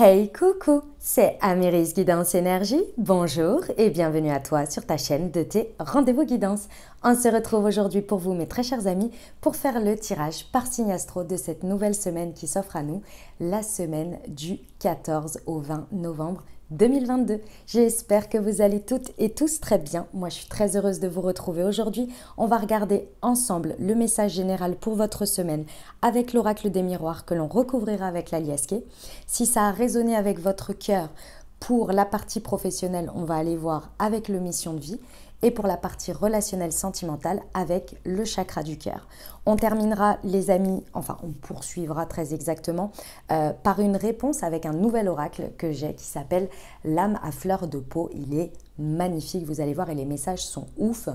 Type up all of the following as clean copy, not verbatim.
Hey coucou, c'est Amiris Guidance Énergie, bonjour et bienvenue à toi sur ta chaîne de tes rendez-vous guidance. On se retrouve aujourd'hui pour vous mes très chers amis pour faire le tirage par signe astro de cette nouvelle semaine qui s'offre à nous, la semaine du 14 au 20 novembre 2022. J'espère que vous allez toutes et tous très bien. Moi, je suis très heureuse de vous retrouver aujourd'hui. On va regarder ensemble le message général pour votre semaine avec l'oracle des miroirs que l'on recouvrira avec la liasquée. Si ça a résonné avec votre cœur pour la partie professionnelle, on va aller voir avec le mission de vie. Et pour la partie relationnelle sentimentale avec le chakra du cœur. On terminera les amis, enfin on poursuivra très exactement par une réponse avec un nouvel oracle que j'ai qui s'appelle l'âme à fleur de peau. Il est magnifique, vous allez voir et les messages sont ouf.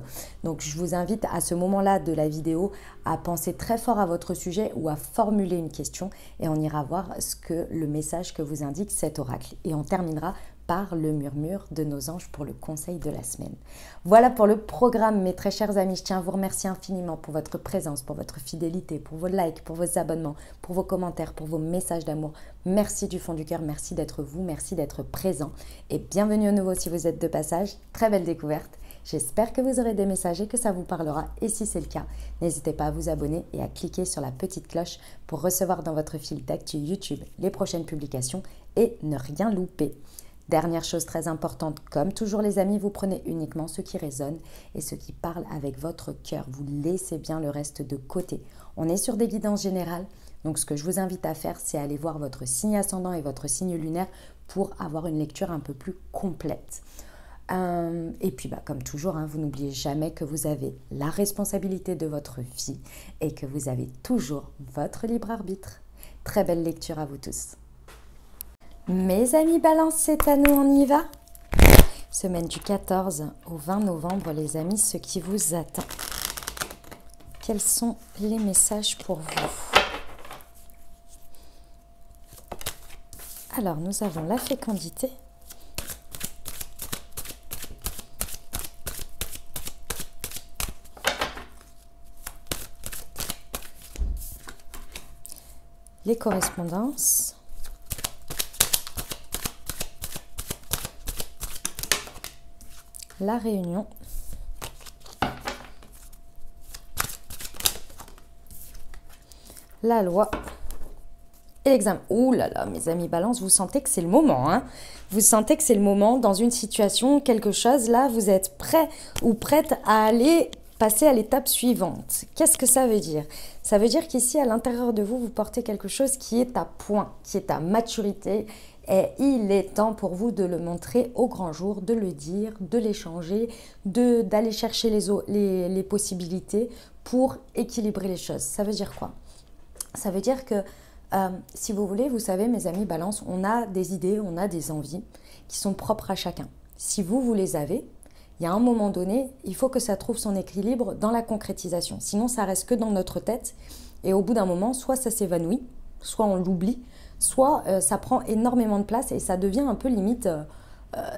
Donc je vous invite à ce moment-là de la vidéo à penser très fort à votre sujet ou à formuler une question et on ira voir ce que le message que vous indique cet oracle. Et on terminera par le murmure de nos anges pour le conseil de la semaine. Voilà pour le programme, mes très chers amis. Je tiens à vous remercier infiniment pour votre présence, pour votre fidélité, pour vos likes, pour vos abonnements, pour vos commentaires, pour vos messages d'amour. Merci du fond du cœur, merci d'être vous, merci d'être présent. Et bienvenue à nouveau si vous êtes de passage. Très belle découverte. J'espère que vous aurez des messages et que ça vous parlera. Et si c'est le cas, n'hésitez pas à vous abonner et à cliquer sur la petite cloche pour recevoir dans votre fil d'actu YouTube les prochaines publications et ne rien louper. Dernière chose très importante, comme toujours les amis, vous prenez uniquement ce qui résonne et ce qui parle avec votre cœur. Vous laissez bien le reste de côté. On est sur des guidances générales, donc ce que je vous invite à faire, c'est aller voir votre signe ascendant et votre signe lunaire pour avoir une lecture un peu plus complète. Et puis comme toujours, vous n'oubliez jamais que vous avez la responsabilité de votre vie et que vous avez toujours votre libre arbitre. Très belle lecture à vous tous. Mes amis Balance, c'est à nous, on y va. Semaine du 14 au 20 novembre, les amis, ce qui vous attend. Quels sont les messages pour vous? Alors, nous avons la fécondité. Les correspondances. La réunion, la loi et l'examen. Ouh là là, mes amis Balance, vous sentez que c'est le moment, hein? Vous sentez que c'est le moment dans une situation, quelque chose, là, vous êtes prêt ou prête à aller passer à l'étape suivante. Qu'est-ce que ça veut dire? Ça veut dire qu'ici, à l'intérieur de vous, vous portez quelque chose qui est à point, qui est à maturité. Et il est temps pour vous de le montrer au grand jour, de le dire, de l'échanger, d'aller chercher les possibilités pour équilibrer les choses. Ça veut dire quoi? Ça veut dire que, si vous voulez, vous savez, mes amis Balance, on a des idées, on a des envies qui sont propres à chacun. Si vous les avez, il y a un moment donné, il faut que ça trouve son équilibre dans la concrétisation. Sinon, ça reste que dans notre tête. Et au bout d'un moment, soit ça s'évanouit, soit on l'oublie, soit ça prend énormément de place et ça devient un peu limite,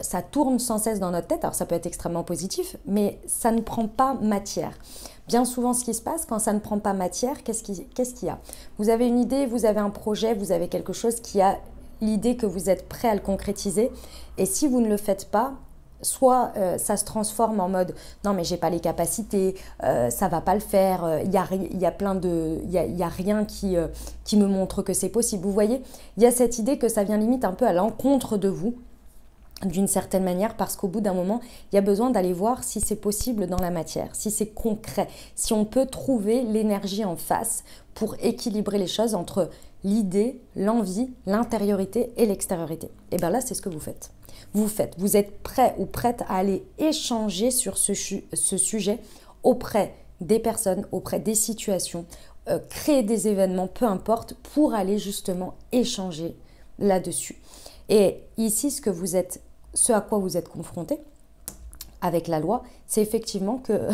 ça tourne sans cesse dans notre tête. Alors ça peut être extrêmement positif, mais ça ne prend pas matière. Bien souvent, ce qui se passe quand ça ne prend pas matière, qu'est-ce qu'il y a? Vous avez une idée, vous avez un projet, vous avez quelque chose qui a l'idée que vous êtes prêt à le concrétiser. Et si vous ne le faites pas, soit ça se transforme en mode non mais j'ai pas les capacités, ça va pas le faire, il y a rien qui me montre que c'est possible. Vous voyez, il y a cette idée que ça vient limite un peu à l'encontre de vous d'une certaine manière parce qu'au bout d'un moment, il y a besoin d'aller voir si c'est possible dans la matière, si c'est concret, si on peut trouver l'énergie en face pour équilibrer les choses entre l'idée, l'envie, l'intériorité et l'extériorité. Et bien là, c'est ce que vous faites. Vous êtes prêt ou prête à aller échanger sur ce sujet auprès des personnes, auprès des situations, créer des événements, peu importe, pour aller justement échanger là-dessus. Et ici, ce à quoi vous êtes confronté avec la loi, c'est effectivement que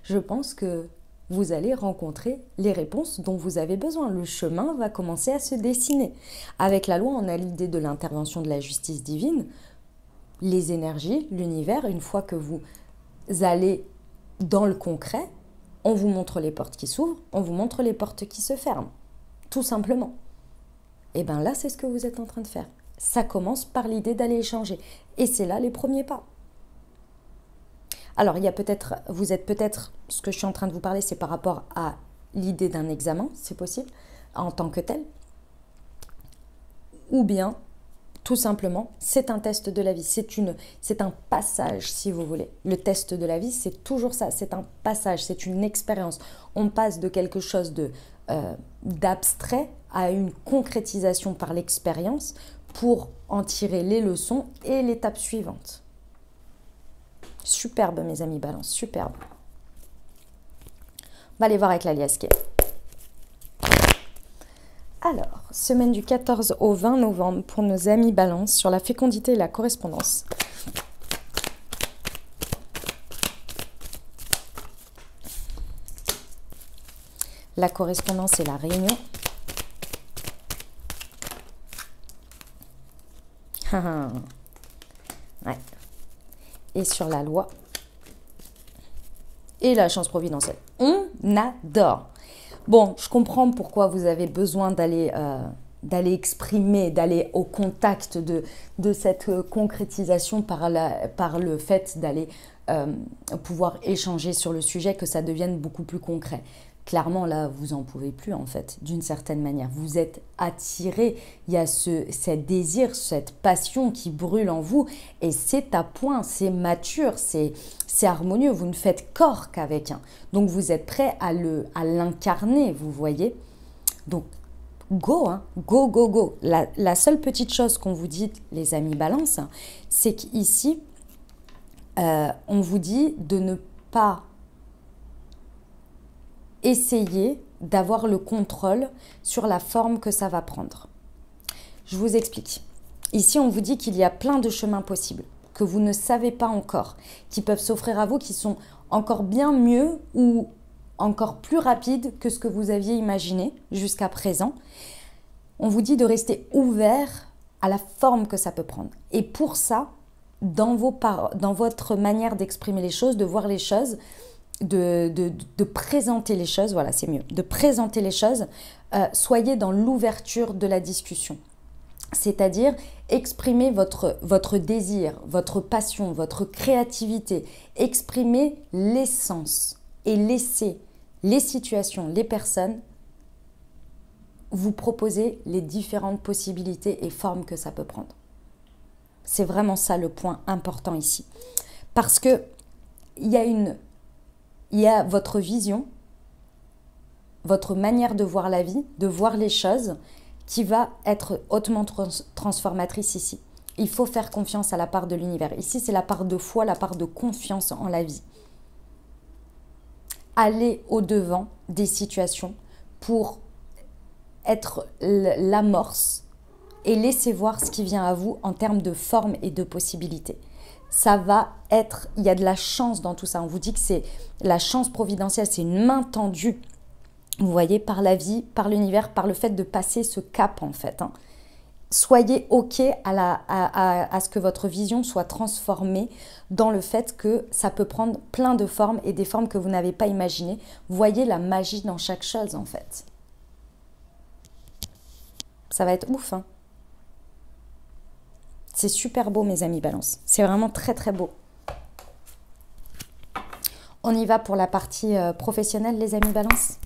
je pense que vous allez rencontrer les réponses dont vous avez besoin. Le chemin va commencer à se dessiner. Avec la loi, on a l'idée de l'intervention de la justice divine, les énergies, l'univers. Une fois que vous allez dans le concret, on vous montre les portes qui s'ouvrent, on vous montre les portes qui se ferment, tout simplement. Et bien là, c'est ce que vous êtes en train de faire. ça commence par l'idée d'aller échanger. Et c'est là les premiers pas. Alors, il y a peut-être, vous êtes peut-être, ce que je suis en train de vous parler, c'est par rapport à l'idée d'un examen, c'est possible, en tant que tel. Ou bien, tout simplement, c'est un test de la vie, c'est un passage, si vous voulez. Le test de la vie, c'est toujours ça, c'est un passage, c'est une expérience. On passe de quelque chose d'abstrait à une concrétisation par l'expérience pour en tirer les leçons et l'étape suivante. Superbe, mes amis Balance, superbe. On va aller voir avec la liasquée. Alors, semaine du 14 au 20 novembre pour nos amis Balance sur la fécondité et la correspondance. La correspondance et la réunion. Ouais. Et sur la loi. Et la chance providentielle. On adore. Bon, je comprends pourquoi vous avez besoin d'aller exprimer, d'aller au contact de cette concrétisation par le fait d'aller pouvoir échanger sur le sujet, que ça devienne beaucoup plus concret. Clairement, là, vous n'en pouvez plus, en fait, d'une certaine manière. Vous êtes attiré, il y a ce désir, cette passion qui brûle en vous, et c'est à point, c'est mature, c'est harmonieux, vous ne faites corps qu'avec un. Donc, vous êtes prêt à l'incarner, vous voyez. Donc, go, hein, go, go, go. La seule petite chose qu'on vous dit, les amis Balance, c'est qu'ici, on vous dit de ne pas essayer d'avoir le contrôle sur la forme que ça va prendre. Je vous explique. Ici, on vous dit qu'il y a plein de chemins possibles, que vous ne savez pas encore, qui peuvent s'offrir à vous, qui sont encore bien mieux ou encore plus rapides que ce que vous aviez imaginé jusqu'à présent. On vous dit de rester ouvert à la forme que ça peut prendre. Et pour ça, dans votre manière d'exprimer les choses, de voir les choses, de présenter les choses, voilà, c'est mieux, de présenter les choses, soyez dans l'ouverture de la discussion. C'est-à-dire exprimez votre désir, votre passion, votre créativité, exprimez l'essence et laissez les situations, les personnes vous proposer les différentes possibilités et formes que ça peut prendre. C'est vraiment ça le point important ici. Parce que il y a votre vision, votre manière de voir la vie, de voir les choses, qui va être hautement transformatrice ici. Il faut faire confiance à la part de l'univers. Ici, c'est la part de foi, la part de confiance en la vie. Allez au-devant des situations pour être l'amorce et laissez voir ce qui vient à vous en termes de forme et de possibilités. Ça va être, il y a de la chance dans tout ça. On vous dit que c'est la chance providentielle, c'est une main tendue, vous voyez, par la vie, par l'univers, par le fait de passer ce cap en fait. Hein. Soyez OK à ce que votre vision soit transformée dans le fait que ça peut prendre plein de formes et des formes que vous n'avez pas imaginées. Voyez la magie dans chaque chose en fait. Ça va être ouf, hein. C'est super beau, mes amis Balance. C'est vraiment très, très beau. On y va pour la partie professionnelle, les amis Balance.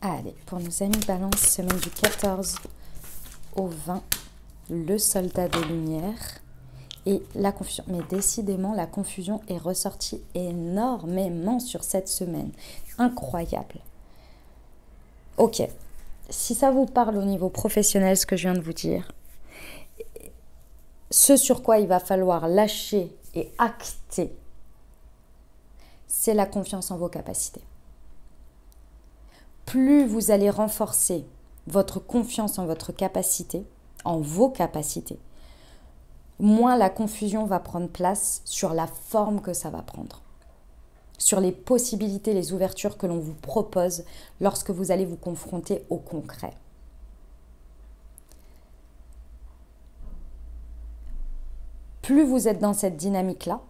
Allez, pour nos amis Balance, semaine du 14 au 20, le soldat de lumière. Et la confusion, mais décidément, la confusion est ressortie énormément sur cette semaine. Incroyable. Ok, si ça vous parle au niveau professionnel, ce que je viens de vous dire, ce sur quoi il va falloir lâcher et acter, c'est la confiance en vos capacités. Plus vous allez renforcer votre confiance en votre capacité, en vos capacités, moins la confusion va prendre place sur la forme que ça va prendre, sur les possibilités, les ouvertures que l'on vous propose lorsque vous allez vous confronter au concret. Plus vous êtes dans cette dynamique-là,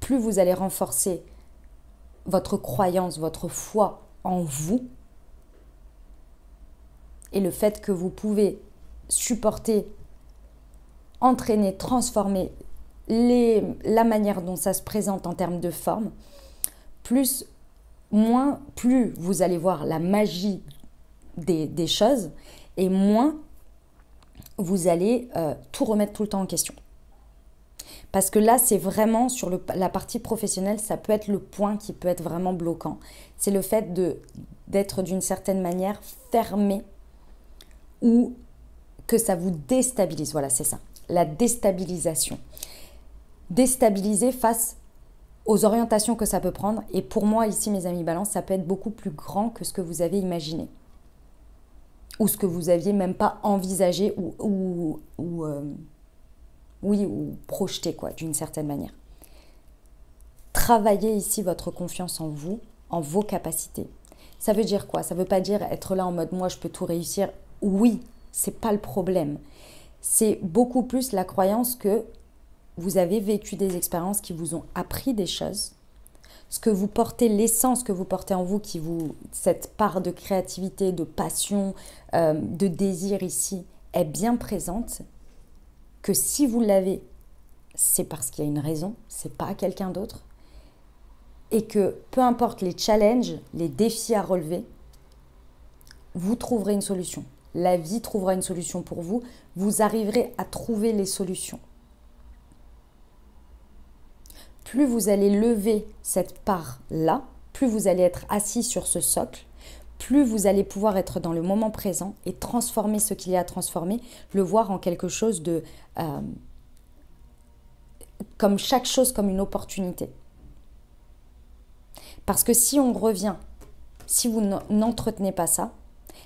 plus vous allez renforcer votre croyance, votre foi en vous et le fait que vous pouvez supporter, entraîner, transformer la manière dont ça se présente en termes de forme, plus vous allez voir la magie des choses et moins vous allez tout remettre tout le temps en question. Parce que là, c'est vraiment sur la partie professionnelle, ça peut être le point qui peut être vraiment bloquant. C'est le fait d'être d'une certaine manière fermé ou que ça vous déstabilise. Voilà, c'est ça. La déstabilisation. Déstabiliser face aux orientations que ça peut prendre. Et pour moi, ici, mes amis balance, ça peut être beaucoup plus grand que ce que vous avez imaginé. Ou ce que vous aviez même pas envisagé ou projeté, quoi, d'une certaine manière. Travaillez ici votre confiance en vous, en vos capacités. Ça veut dire quoi? Ça veut pas dire être là en mode « moi, je peux tout réussir ». Oui, c'est pas le problème. C'est beaucoup plus la croyance que vous avez vécu des expériences qui vous ont appris des choses. Ce que vous portez, l'essence que vous portez en vous, cette part de créativité, de passion, de désir ici, est bien présente. Que si vous l'avez, c'est parce qu'il y a une raison, c'est pas quelqu'un d'autre. Et que peu importe les challenges, les défis à relever, vous trouverez une solution. La vie trouvera une solution pour vous. Vous arriverez à trouver les solutions. Plus vous allez lever cette part-là, plus vous allez être assis sur ce socle, plus vous allez pouvoir être dans le moment présent et transformer ce qu'il y a à transformer, le voir en quelque chose de... comme chaque chose comme une opportunité. Parce que si on revient, si vous n'entretenez pas ça,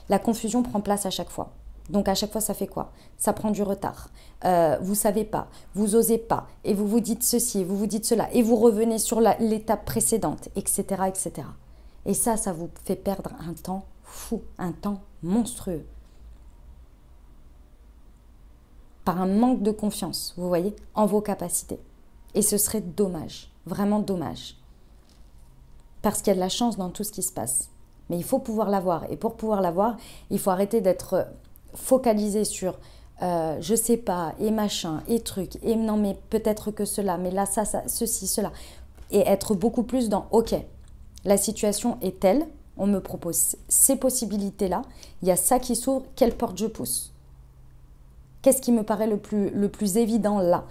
la confusion prend place à chaque fois. Donc à chaque fois, ça fait quoi? Ça prend du retard. Vous ne savez pas, vous n'osez pas, et vous vous dites ceci, et vous vous dites cela, et vous revenez sur l'étape précédente, etc., etc. Et ça vous fait perdre un temps fou, un temps monstrueux. Par un manque de confiance, vous voyez, en vos capacités. Et ce serait dommage, vraiment dommage. Parce qu'il y a de la chance dans tout ce qui se passe. Mais il faut pouvoir l'avoir. Et pour pouvoir l'avoir, il faut arrêter d'être focalisé sur je sais pas, et machin, et truc, et non mais peut-être que cela, mais là ça, ceci, cela. Et être beaucoup plus dans ok, la situation est telle, on me propose ces possibilités-là, il y a ça qui s'ouvre, quelle porte je pousse? Qu'est-ce qui me paraît le plus évident là?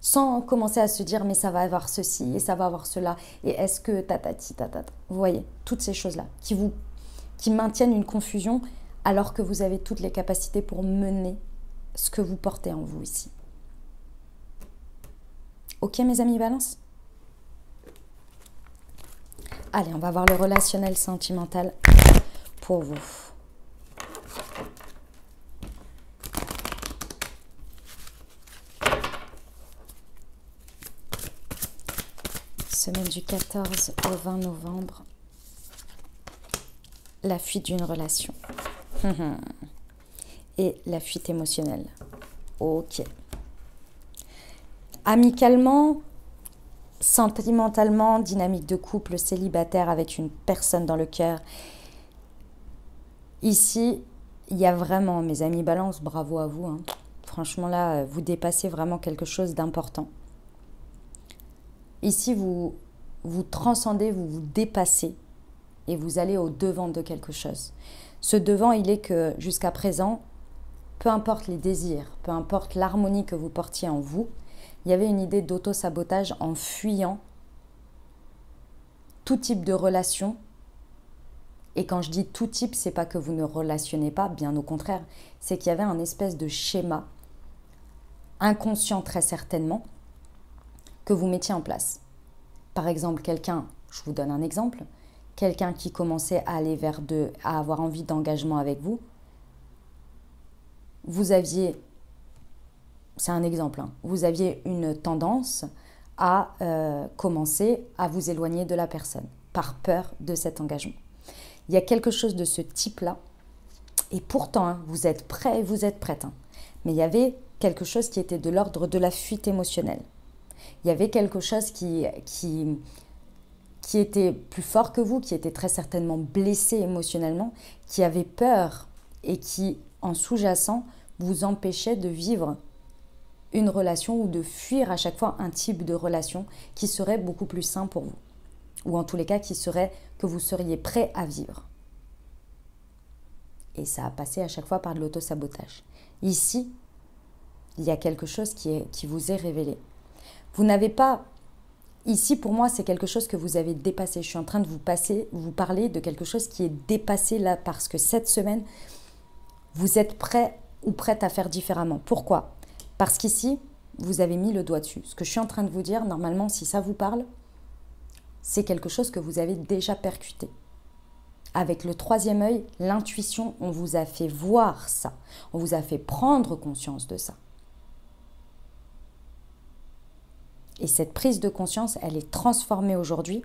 Sans commencer à se dire mais ça va avoir ceci et ça va avoir cela et est-ce que tatati tatata. Vous voyez, toutes ces choses-là qui maintiennent une confusion alors que vous avez toutes les capacités pour mener ce que vous portez en vous ici. Ok mes amis balance? Allez, on va voir le relationnel sentimental pour vous. Semaine du 14 au 20 novembre. La fuite d'une relation. Et la fuite émotionnelle. Ok. Amicalement, sentimentalement, dynamique de couple, célibataire avec une personne dans le cœur. Ici, il y a vraiment, mes amis balance, bravo à vous. Hein. Franchement là, vous dépassez vraiment quelque chose d'important. Ici, vous transcendez, vous vous dépassez et vous allez au devant de quelque chose. Ce devant, il est que jusqu'à présent, peu importe les désirs, peu importe l'harmonie que vous portiez en vous, il y avait une idée d'auto-sabotage en fuyant tout type de relation. Et quand je dis tout type, c'est pas que vous ne relationnez pas, bien au contraire, c'est qu'il y avait un espèce de schéma, inconscient très certainement, que vous mettiez en place. Par exemple, quelqu'un, je vous donne un exemple, quelqu'un qui commençait à aller à avoir envie d'engagement avec vous, vous aviez, c'est un exemple, hein, vous aviez une tendance à commencer à vous éloigner de la personne par peur de cet engagement. Il y a quelque chose de ce type-là, et pourtant, hein, vous êtes prêt et vous êtes prête, hein, mais il y avait quelque chose qui était de l'ordre de la fuite émotionnelle. Il y avait quelque chose qui était plus fort que vous, qui était très certainement blessé émotionnellement, qui avait peur et qui, en sous-jacent, vous empêchait de vivre une relation ou de fuir à chaque fois un type de relation qui serait beaucoup plus sain pour vous. Ou en tous les cas, que vous seriez prêt à vivre. Et ça a passé à chaque fois par de l'auto-sabotage. Ici, il y a quelque chose qui vous est révélé. Vous n'avez pas... Ici, pour moi, c'est quelque chose que vous avez dépassé. Je suis en train de vous parler de quelque chose qui est dépassé là, parce que cette semaine, vous êtes prêt ou prête à faire différemment. Pourquoi ? Parce qu'ici, vous avez mis le doigt dessus. Ce que je suis en train de vous dire, normalement, si ça vous parle, c'est quelque chose que vous avez déjà percuté. Avec le troisième œil, l'intuition, on vous a fait voir ça. On vous a fait prendre conscience de ça. Et cette prise de conscience, elle est transformée aujourd'hui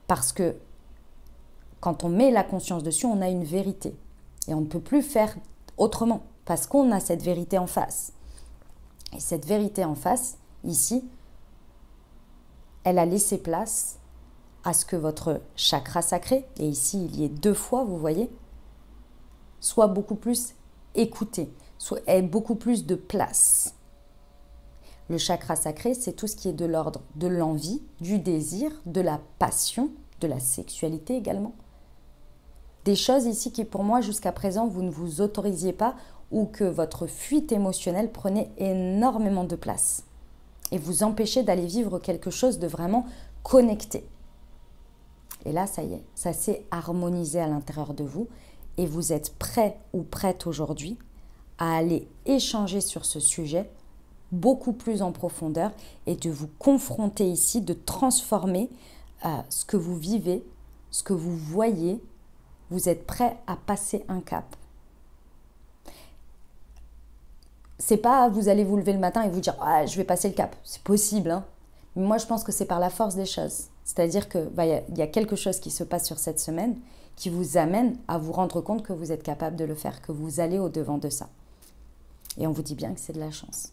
parce que quand on met la conscience dessus, on a une vérité. Et on ne peut plus faire autrement parce qu'on a cette vérité en face. Et cette vérité en face, ici, elle a laissé place à ce que votre chakra sacré, et ici il y est 2 fois, vous voyez, soit beaucoup plus écouté, ait beaucoup plus de place. Le chakra sacré, c'est tout ce qui est de l'ordre de l'envie, du désir, de la passion, de la sexualité également. Des choses ici qui, pour moi, jusqu'à présent, vous ne vous autorisiez pas ou que votre fuite émotionnelle prenait énormément de place et vous empêchait d'aller vivre quelque chose de vraiment connecté. Et là, ça y est, ça s'est harmonisé à l'intérieur de vous et vous êtes prêt ou prête aujourd'hui à aller échanger sur ce sujet beaucoup plus en profondeur et de vous confronter ici, de transformer ce que vous vivez, ce que vous voyez. Vous êtes prêt à passer un cap. C'est pas vous allez vous lever le matin et vous dire ah, je vais passer le cap. C'est possible, hein. Mais moi, je pense que c'est par la force des choses. C'est-à-dire qu'il y a quelque chose qui se passe sur cette semaine qui vous amène à vous rendre compte que vous êtes capable de le faire, que vous allez au-devant de ça. Et on vous dit bien que c'est de la chance.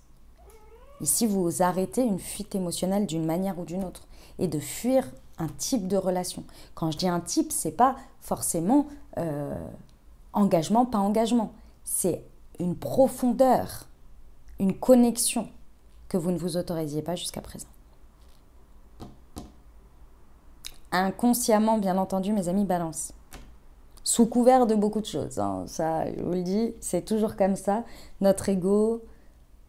Ici, vous arrêtez une fuite émotionnelle d'une manière ou d'une autre et de fuir un type de relation. Quand je dis un type, c'est pas forcément engagement, pas engagement. C'est une profondeur, une connexion que vous ne vous autorisiez pas jusqu'à présent. Inconsciemment, bien entendu, mes amis, balance. Sous couvert de beaucoup de choses. Hein. Ça, je vous le dis, c'est toujours comme ça. Notre ego,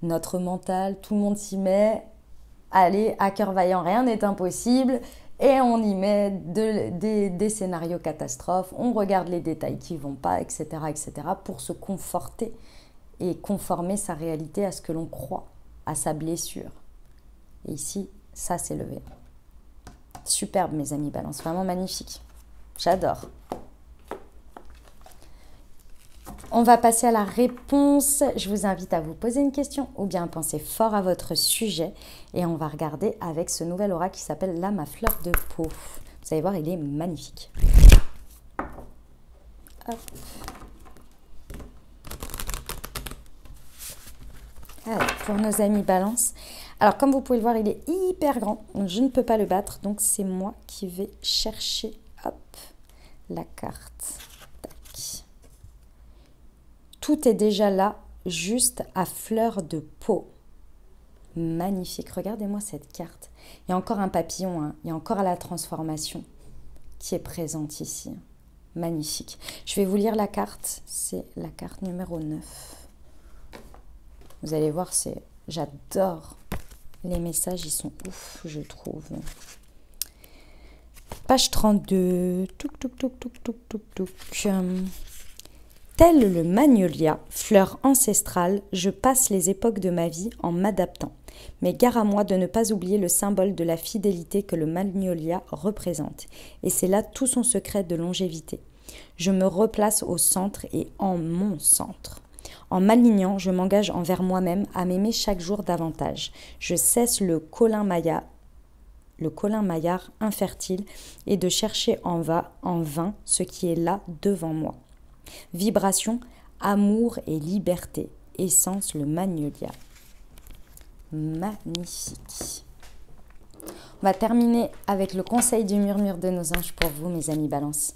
notre mental, tout le monde s'y met. Allez, à cœur vaillant, rien n'est impossible. Et on y met des scénarios catastrophes. On regarde les détails qui ne vont pas, etc., etc. pour se conforter et conformer sa réalité à ce que l'on croit, à sa blessure. Et ici, ça s'est levé. Superbe, mes amis, balance, vraiment magnifique. J'adore. On va passer à la réponse. Je vous invite à vous poser une question ou bien penser fort à votre sujet. Et on va regarder avec ce nouvel aura qui s'appelle l'âme à fleur de peau. Vous allez voir, il est magnifique. Hop. Allez, pour nos amis balance. Alors, comme vous pouvez le voir, il est hyper grand. Donc je ne peux pas le battre. Donc, c'est moi qui vais chercher la carte. Tac. Tout est déjà là, juste à fleur de peau. Magnifique. Regardez-moi cette carte. Il y a encore un papillon. Hein. Il y a encore la transformation qui est présente ici. Magnifique. Je vais vous lire la carte. C'est la carte numéro 9. Vous allez voir, j'adore. Les messages, ils sont ouf, je trouve. Page 32. Touc, touc, touc, touc, touc, touc, touc. Tel le magnolia, fleur ancestrale, je passe les époques de ma vie en m'adaptant. Mais gare à moi de ne pas oublier le symbole de la fidélité que le magnolia représente. Et c'est là tout son secret de longévité. Je me replace au centre et en mon centre. En m'alignant, je m'engage envers moi-même à m'aimer chaque jour davantage. Je cesse le colin-maillard infertile et de chercher en vain ce qui est là devant moi. Vibration, amour et liberté, essence le magnolia. magnifique. On va terminer avec le conseil du murmure de nos anges pour vous, mes amis Balance.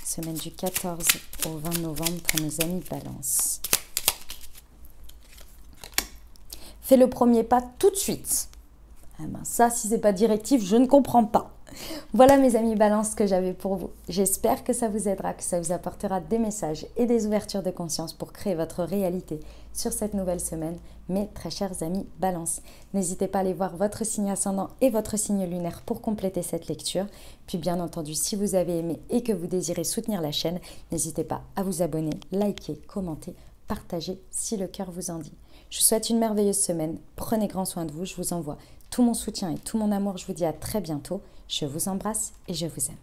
Semaine du 14 au 20 novembre pour nos amis Balance. Fais le premier pas tout de suite. Ah ben ça, si c'est pas directif, je ne comprends pas. Voilà mes amis Balance ce que j'avais pour vous. J'espère que ça vous aidera, que ça vous apportera des messages et des ouvertures de conscience pour créer votre réalité sur cette nouvelle semaine. Mes très chers amis Balance, n'hésitez pas à aller voir votre signe ascendant et votre signe lunaire pour compléter cette lecture. Puis bien entendu, si vous avez aimé et que vous désirez soutenir la chaîne, n'hésitez pas à vous abonner, liker, commenter, partager si le cœur vous en dit. Je vous souhaite une merveilleuse semaine. Prenez grand soin de vous. Je vous envoie tout mon soutien et tout mon amour. Je vous dis à très bientôt. Je vous embrasse et je vous aime.